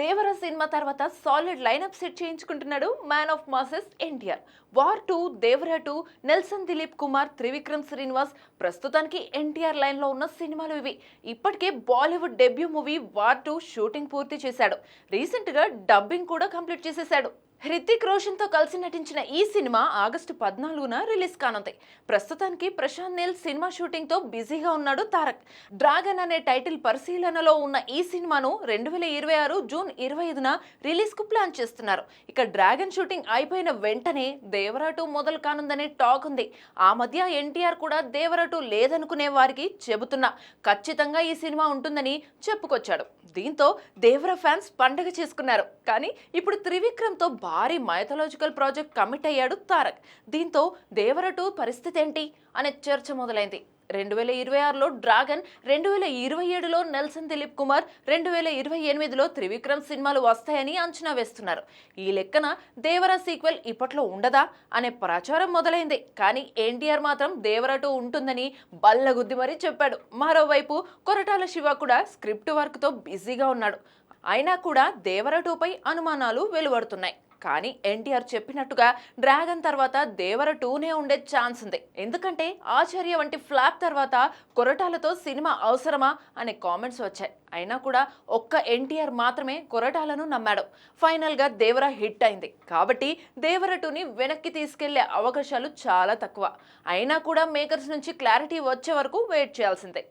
దేవర cinema తర్వాత solid lineup set చేయించుకుంటున్నాడు man of masses NTR. War 2, Devara 2, Nelson Dilip Kumar, Trivikram Srinivas ప్రస్తుతానికి ఎన్టీఆర్ లైన్ లో ఉన్న సినిమాలు ఇవి. ఇప్పటికే Bollywood debut movie War 2 shooting పూర్తి చేశాడు. రీసెంట్ గా డబ్బింగ్ కూడా కంప్లీట్ చేసేశాడు. హృతిక్ రోషన్ తో కలిసి నటించిన ఈ సినిమా ఆగస్టు 14న రిలీజ్ కానుంది. ప్రస్తుతానికి ప్రశాంత్ నీల్ సినిమా షూటింగ్ తో బిజీగా ఉన్నాడు తారక్. డ్రాగన్ అనే టైటిల్ పరిశీలనలో ఉన్న ఈ సినిమాను 2026 జూన్ 25న రిలీజ్ కు ప్లాన్ చేస్తున్నారు. ఇక డ్రాగన్ షూటింగ్ అయిపోయిన వెంటనే దేవర 2 మొదలు కానుందనే టాక్ ఉంది. ఆ మధ్య ఎన్టీఆర్ కూడా దేవర 2 లేదనుకునే వారికి చెబుతున్నా ఖచ్చితంగా ఈ సినిమా ఉంటుందని చెప్పుకొచ్చాడు. దీంతో దేవర ఫ్యాన్స్ పండగ చేసుకున్నారు. కానీ ఇప్పుడు త్రివిక్రమ్ తో భారీ మైథలాజికల్ ప్రాజెక్ట్ కమిట్ అయ్యాడు తారక్. దీంతో దేవర 2 పరిస్థితి ఏంటి అనే చర్చ మొదలైంది. 2026లో డ్రాగన్, 2027లో నెల్సన్ దిలీప్ కుమార్, 2028లో త్రివిక్రమ్ సినిమాలు వస్తాయని అంచనా వేస్తున్నారు. ఈ లెక్కన దేవర సీక్వెల్ ఇప్పట్లో ఉండదా అనే ప్రచారం మొదలైంది. కానీ ఎన్టీఆర్ మాత్రం దేవర 2 ఉంటుందని బల్లగుద్ది మరీ చెప్పాడు. మరోవైపు కొరటాల శివ కూడా స్క్రిప్ట్ వర్క్ తో బిజీగా ఉన్నాడు. అయినా కూడా దేవర 2పై అనుమానాలు వెలువడుతున్నాయి. కానీ ఎన్టీఆర్ చెప్పినట్టుగా డ్రాగన్ తర్వాత దేవర 2నే ఉండే ఛాన్స్ ఉంది. ఎందుకంటే ఆచార్య వంటి ఫ్లాప్ తర్వాత కొరటాలతో సినిమా అవసరమా అనే కామెంట్స్ వచ్చాయి. అయినా కూడా ఒక్క ఎన్టీఆర్ మాత్రమే కొరటాలను నమ్మాడు. ఫైనల్ గా దేవర హిట్ అయింది కాబట్టి దేవర 2ని వెనక్కి తీసుకెళ్లే అవకాశాలు చాలా తక్కువ. అయినా కూడా మేకర్స్ నుంచి క్లారిటీ వచ్చే వరకు వెయిట్ చేయాల్సిందే.